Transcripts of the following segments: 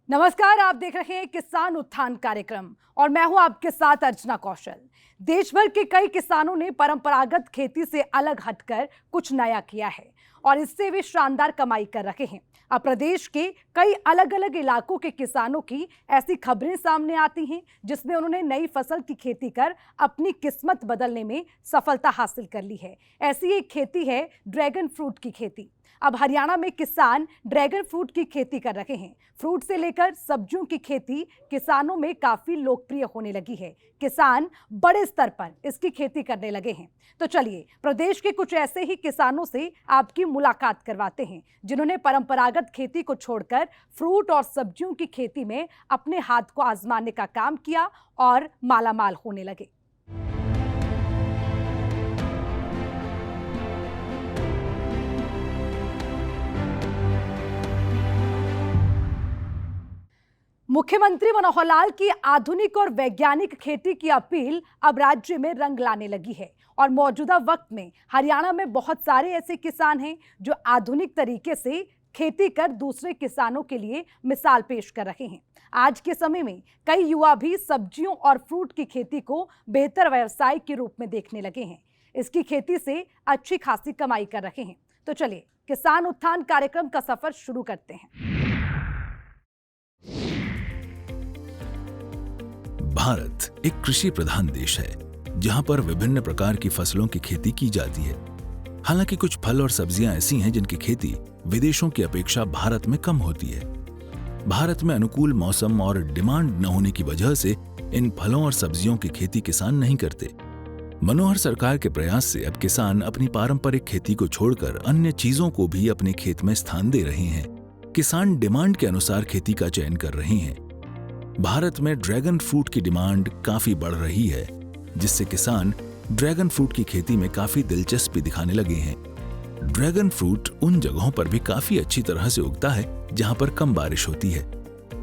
नमस्कार, आप देख रहे हैं किसान उत्थान कार्यक्रम और मैं हूं आपके साथ अर्चना कौशल। देश भर के कई किसानों ने परंपरागत खेती से अलग हटकर कुछ नया किया है और इससे वे शानदार कमाई कर रहे हैं। अब प्रदेश के कई अलग अलग इलाकों के किसानों की ऐसी खबरें सामने आती हैं जिसमें उन्होंने नई फसल की खेती कर अपनी किस्मत बदलने में सफलता हासिल कर ली है। ऐसी एक खेती है ड्रैगन फ्रूट की खेती। अब हरियाणा में किसान ड्रैगन फ्रूट की खेती कर रहे हैं। फ्रूट से लेकर सब्जियों की खेती किसानों में काफी लोकप्रिय होने लगी है। किसान बड़े स्तर पर इसकी खेती करने लगे हैं। तो चलिए प्रदेश के कुछ ऐसे ही किसानों से आपकी मुलाकात करवाते हैं जिन्होंने परंपरागत खेती को छोड़कर फ्रूट और सब्जियों की खेती में अपने हाथ को आजमाने का काम किया और मालामाल होने लगे। मुख्यमंत्री मनोहर लाल की आधुनिक और वैज्ञानिक खेती की अपील अब राज्य में रंग लाने लगी है और मौजूदा वक्त में हरियाणा में बहुत सारे ऐसे किसान हैं जो आधुनिक तरीके से खेती कर दूसरे किसानों के लिए मिसाल पेश कर रहे हैं। आज के समय में कई युवा भी सब्जियों और फ्रूट की खेती को बेहतर व्यवसाय के रूप में देखने लगे हैं। इसकी खेती से अच्छी खासी कमाई कर रहे हैं। तो चलिए किसान उत्थान कार्यक्रम का सफर शुरू करते हैं। भारत एक कृषि प्रधान देश है जहां पर विभिन्न प्रकार की फसलों की खेती की जाती है। हालांकि कुछ फल और सब्जियां ऐसी हैं जिनकी खेती विदेशों की अपेक्षा भारत में कम होती है। भारत में अनुकूल मौसम और डिमांड न होने की वजह से इन फलों और सब्जियों की खेती किसान नहीं करते। मनोहर सरकार के प्रयास से अब किसान अपनी पारंपरिक खेती को छोड़कर अन्य चीजों को भी अपने खेत में स्थान दे रहे हैं। किसान डिमांड के अनुसार खेती का चयन कर रहे हैं। भारत में ड्रैगन फ्रूट की डिमांड काफी बढ़ रही है, जिससे किसान ड्रैगन फ्रूट की खेती में काफी दिलचस्पी दिखाने लगे हैं। ड्रैगन फ्रूट उन जगहों पर भी काफी अच्छी तरह से उगता है जहां पर कम बारिश होती है।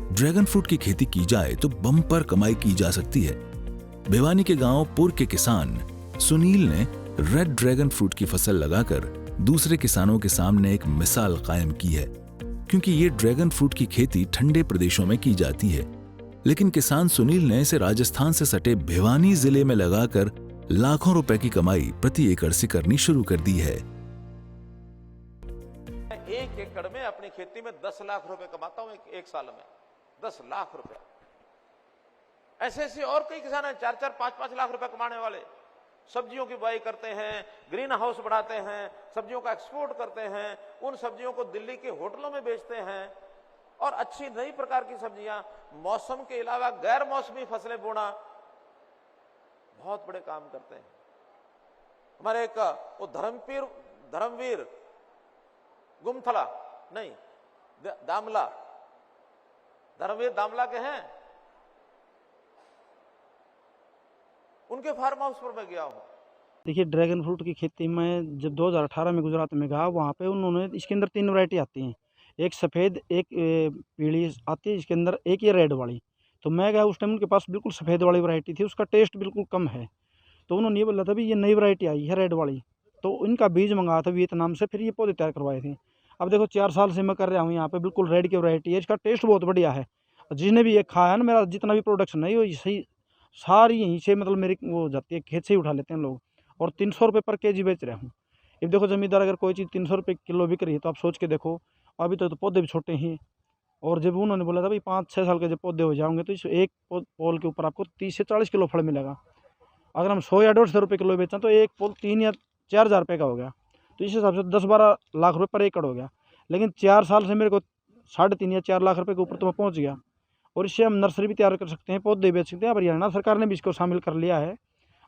ड्रैगन फ्रूट की खेती की जाए तो बम्पर कमाई की जा सकती है। भिवानी के गांव पुर के किसान सुनील ने रेड ड्रैगन फ्रूट की फसल लगाकर दूसरे किसानों के सामने एक मिसाल कायम की है, क्योंकि ये ड्रैगन फ्रूट की खेती ठंडे प्रदेशों में की जाती है। लेकिन किसान सुनील ने इसे राजस्थान से सटे भिवानी जिले में लगाकर लाखों रुपए की कमाई प्रति एकड़ से करनी शुरू कर दी है। एक एकड़ में अपनी खेती में 10 लाख रुपए कमाता हूं एक साल में। 10 लाख रुपए। ऐसे ऐसे और कई किसान हैं 4-4, 5-5 लाख रुपए कमाने वाले। सब्जियों की बुआई करते हैं, ग्रीन हाउस बढ़ाते हैं, सब्जियों का एक्सपोर्ट करते हैं, उन सब्जियों को दिल्ली के होटलों में बेचते हैं और अच्छी नई प्रकार की सब्जियां, मौसम के अलावा गैर मौसमी फसलें बोना, बहुत बड़े काम करते हैं। हमारे एक वो धर्मवीर गुमथला नहीं दामला, धर्मवीर दामला के हैं, उनके फार्म हाउस पर मैं गया हूं। देखिए, ड्रैगन फ्रूट की खेती में जब 2018 में गुजरात में गया, वहाँ पे उन्होंने इसके अंदर 3 वैरायटी आती हैं। एक सफ़ेद, एक पीली आती है, इसके अंदर एक ये रेड वाली। तो मैं गया उस टाइम, उनके पास बिल्कुल सफ़ेद वाली वैरायटी थी, उसका टेस्ट बिल्कुल कम है। तो उन्होंने ये बोला था भी ये नई वैरायटी आई है रेड वाली। तो इनका बीज मंगाया था वियतनाम से, फिर ये पौधे तैयार करवाए थे। अब देखो 4 साल से मैं कर रहा हूँ यहाँ पे, बिल्कुल रेड की वैरायटी है, इसका टेस्ट बहुत बढ़िया है। जिसने भी ये खाया है ना, मेरा जितना भी प्रोडक्शन है वो सही सारी यहीं से मतलब मेरी वो हो जाती है, खेत से ही उठा लेते हैं लोग। और 300 रुपये पर केजी बेच रहा हूँ। अब देखो जमींदार अगर कोई चीज़ 300 रुपये किलो बिक रही है तो आप सोच के देखो, अभी तो पौधे भी छोटे हैं। और जब उन्होंने बोला था भाई 5-6 साल के जब पौधे हो जाओगे तो इस एक पोल के ऊपर आपको 30 से 40 किलो फल मिलेगा। अगर हम 100 या 150 रुपये किलो बेचें तो एक पोल 3 या 4 हज़ार रुपये का हो गया। तो इस हिसाब से 10-12 लाख रुपये पर एकड़ हो गया। लेकिन 4 साल से मेरे को 3.5 या 4 लाख रुपये के ऊपर तो मैं पहुँच गया। और इससे हम नर्सरी भी तैयार कर सकते हैं, पौधे बेच सकते हैं। अब हरियाणा सरकार ने भी इसको शामिल कर लिया है,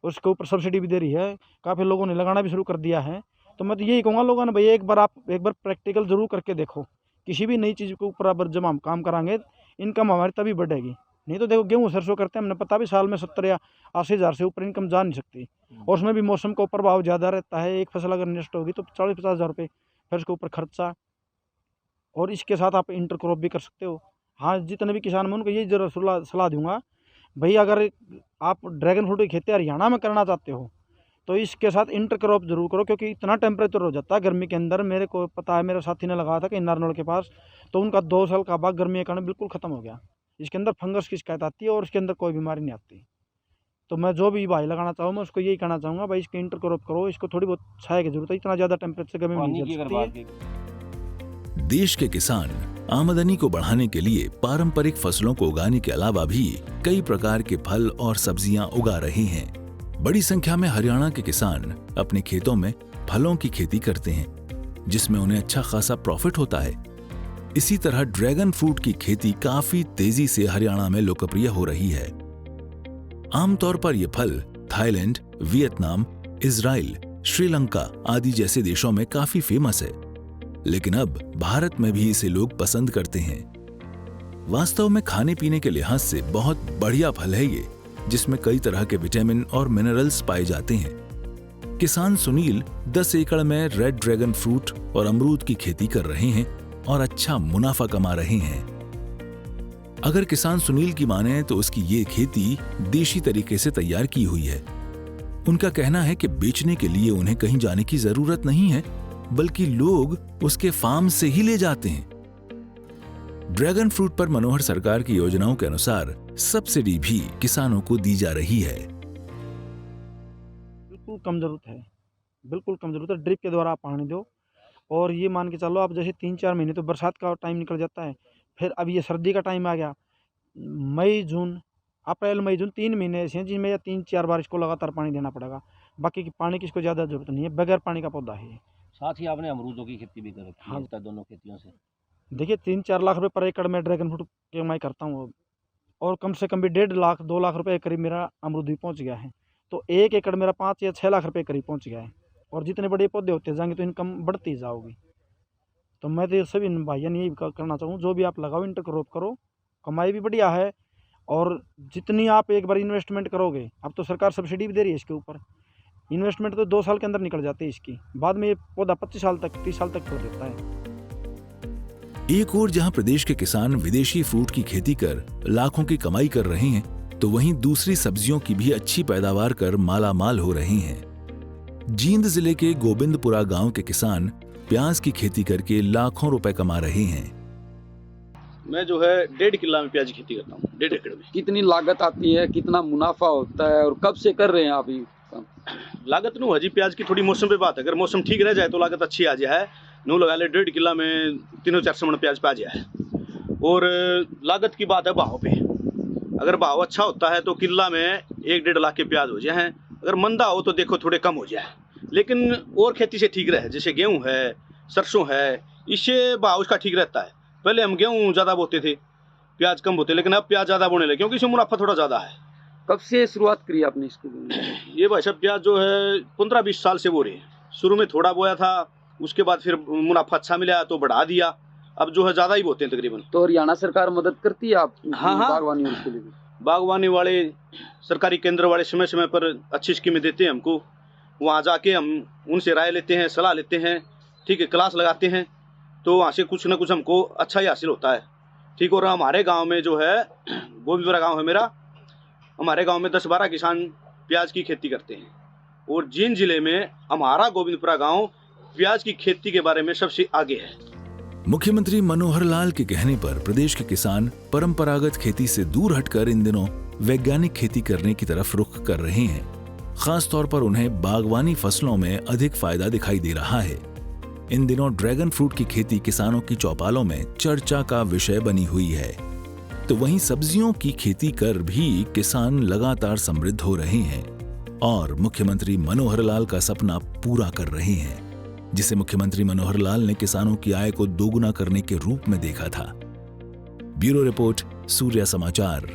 उसके ऊपर सब्सिडी भी दे रही है, काफ़ी लोगों ने लगाना भी शुरू कर दिया है। तो मैं तो यही कहूँगा लोगों ने, भाई एक बार प्रैक्टिकल ज़रूर करके देखो। किसी भी नई चीज़ के ऊपर अगर जब हम काम कराएंगे, इनकम हमारी तभी बढ़ेगी। नहीं तो देखो गेहूँ सरसों करते हैं, हमने पता भी साल में 70 या 80 हज़ार से ऊपर इनकम जा नहीं सकती। और उसमें भी मौसम का प्रभाव ज़्यादा रहता है। एक फसल अगर नष्ट होगी तो 40-50 हज़ार रुपये फिर उसके ऊपर खर्चा। और इसके साथ आप इंटर क्रॉप भी कर सकते हो। हाँ, जितने भी किसान मैं उनको यही जरूर सलाह दूंगा, भाई अगर आप ड्रैगन फ्रूट की खेती हरियाणा में करना चाहते हो तो इसके साथ इंटर क्रॉप जरूर करो, क्योंकि इतना टेम्परेचर हो जाता है गर्मी के अंदर। मेरे को पता है, मेरे साथी ने लगाया था कि नारनौल के पास, तो उनका 2 साल का बाग गर्मी के कारण बिल्कुल ख़त्म हो गया। इसके अंदर फंगस की शिकायत आती है और इसके अंदर कोई बीमारी नहीं आती। तो मैं जो भी भाई लगाना चाहूँ मैं उसको यही कहना चाहूँगा, भाई इसकी इंटरक्रॉप करो, इसको थोड़ी बहुत छाया की जरूरत है, इतना ज़्यादा टेम्परेचर गर्मी में नहीं जल सकती है। देश के किसान आमदनी को बढ़ाने के लिए पारंपरिक फसलों को उगाने के अलावा भी कई प्रकार के फल और सब्जियां उगा रहे हैं। बड़ी संख्या में हरियाणा के किसान अपने खेतों में फलों की खेती करते हैं, जिसमें उन्हें अच्छा खासा प्रॉफिट होता है। इसी तरह ड्रैगन फ्रूट की खेती काफी तेजी से हरियाणा में लोकप्रिय हो रही है। आमतौर पर यह फल थाईलैंड, वियतनाम, इजराइल, श्रीलंका आदि जैसे देशों में काफी फेमस है, लेकिन अब भारत में भी इसे लोग पसंद करते हैं। वास्तव में खाने पीने के लिहाज से बहुत बढ़िया फल है ये, जिसमें कई तरह के विटामिन और मिनरल्स पाए जाते हैं। किसान सुनील 10 एकड़ में रेड ड्रैगन फ्रूट और अमरूद की खेती कर रहे हैं और अच्छा मुनाफा कमा रहे हैं। अगर किसान सुनील की माने तो उसकी ये खेती देशी तरीके से तैयार की हुई है। उनका कहना है कि बेचने के लिए उन्हें कहीं जाने की जरूरत नहीं है, बल्कि लोग उसके फार्म से ही ले जाते हैं। ड्रैगन फ्रूट पर मनोहर सरकार की योजनाओं के अनुसार सब्सिडी भी किसानों को दी जा रही है। बिल्कुल कम जरूरत है, बिल्कुल कम जरूरत है। ड्रिप के द्वारा आप पानी दो और ये मान के चलो, आप जैसे 3-4 महीने तो बरसात का टाइम निकल जाता है, फिर अब ये सर्दी का टाइम आ गया, मई जून, अप्रैल मई जून 3 महीने ऐसे हैं जिनमें या 3-4 बार इसको लगातार पानी देना पड़ेगा। बाकी की पानी की इसको ज़्यादा जरूरत नहीं है, बगैर पानी का पौधा है। साथ ही आपने अमरूदों की खेती भी कर रखी हाँ। है दोनों खेतियों से। देखिए 3-4 लाख रुपए पर एकड़ में ड्रैगन फ्रूट की कमाई करता हूँ, और कम से कम भी 1.5 लाख 2 लाख रुपए करीब मेरा अमरूद भी पहुँच गया है। तो 1 एकड़ मेरा 5 या 6 लाख रुपए करीब पहुँच गया है, और जितने बड़े पौधे होते जाएंगे तो इनकम बढ़ती जाओगी। तो मैं तो सभी भाइयों ने यही करना चाहूँ, जो भी आप लगाओ इंटरक्रॉप करो, कमाई भी बढ़िया है। और जितनी आप एक बार इन्वेस्टमेंट करोगे, अब तो सरकार सब्सिडी भी दे रही है इसके ऊपर, इन्वेस्टमेंट तो 2 साल के अंदर निकल जाती है इसकी, बाद में ये पौधा 25 साल तक 30 साल तक छोड़ देता है। एक ओर जहां प्रदेश के किसान विदेशी फ्रूट की खेती कर लाखों की कमाई कर रहे हैं, तो वहीं दूसरी सब्जियों की भी अच्छी पैदावार कर मालामाल हो रहे हैं। जींद जिले के गोविंदपुरा गांव के किसान प्याज की खेती करके लाखों रुपए कमा रहे हैं। मैं जो है 1.5 किला में प्याज की खेती करता हूँ, 1.5 एकड़ में। कितनी लागत आती है, कितना मुनाफा होता है, और कब से कर रहे हैं आप ये काम? लागत नु हजी प्याज की थोड़ी मौसम पे बात है, अगर मौसम ठीक रह जाए तो लागत अच्छी आ जाए। नू लगा ले 1.5 किला में 300-400 मन प्याज पे आ जाए। और लागत की बात है भाव पे, अगर भाव अच्छा होता है तो किला में 1-1.5 लाख के प्याज हो जाए। अगर मंदा हो तो देखो थोड़े कम हो जाए, लेकिन और खेती से ठीक रहे, जैसे गेहूँ है, सरसों है, इससे भाव उसका ठीक रहता है। पहले हम गेहूँ ज़्यादा बोते थे, प्याज कम बोते, लेकिन अब प्याज ज़्यादा बोने लगे क्योंकि इसमें मुनाफा थोड़ा ज़्यादा है। कब से शुरुआत करी आपने इसको? ये भाई साहब प्याज जो है 15-20 साल से बो रहे हैं। शुरू में थोड़ा बोया था, उसके बाद फिर मुनाफा अच्छा मिला तो बढ़ा दिया, अब जो है ज़्यादा ही बोते हैं तकरीबन। तो हरियाणा सरकार मदद करती है आप हाँ। बागवानी और इसके लिए? बागवानी वाले, सरकारी केंद्र वाले समय समय पर अच्छी स्कीमें देते हैं हमको, वहाँ जाके हम उनसे राय लेते हैं, सलाह लेते हैं, ठीक है, क्लास लगाते हैं, तो वहाँ से कुछ ना कुछ हमको अच्छा ही हासिल होता है। ठीक। और हमारे गांव में जो है, गोविंदपुरा गांव है मेरा, हमारे गांव में 10-12 किसान प्याज की खेती करते हैं, और जींद जिले में हमारा गोविंदपुरा गांव प्याज की खेती के बारे में सबसे आगे है। मुख्यमंत्री मनोहर लाल के कहने पर प्रदेश के किसान परंपरागत खेती से दूर हटकर इन दिनों वैज्ञानिक खेती करने की तरफ रुख कर रहे हैं। खास तौर पर उन्हें बागवानी फसलों में अधिक फायदा दिखाई दे रहा है। इन दिनों ड्रैगन फ्रूट की खेती किसानों की चौपालों में चर्चा का विषय बनी हुई है, तो वहीं सब्जियों की खेती कर भी किसान लगातार समृद्ध हो रहे हैं और मुख्यमंत्री मनोहर लाल का सपना पूरा कर रहे हैं, जिसे मुख्यमंत्री मनोहर लाल ने किसानों की आय को दोगुना करने के रूप में देखा था। ब्यूरो रिपोर्ट, सूर्य समाचार।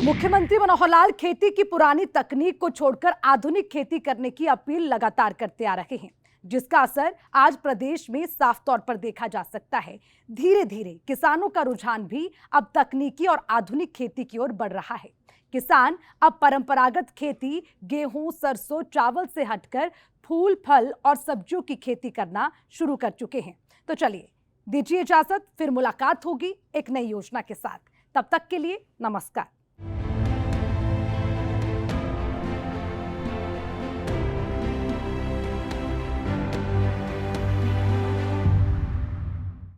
मुख्यमंत्री मनोहर लाल खेती की पुरानी तकनीक को छोड़कर आधुनिक खेती करने की अपील लगातार करते आ रहे हैं, जिसका असर आज प्रदेश में साफ तौर पर देखा जा सकता है। धीरे धीरे किसानों का रुझान भी अब तकनीकी और आधुनिक खेती की ओर बढ़ रहा है। किसान अब परंपरागत खेती, गेहूं, सरसों, चावल से हटकर फूल, फल और सब्जियों की खेती करना शुरू कर चुके हैं। तो चलिए दीजिए इजाजत, फिर मुलाकात होगी एक नई योजना के साथ। तब तक के लिए नमस्कार।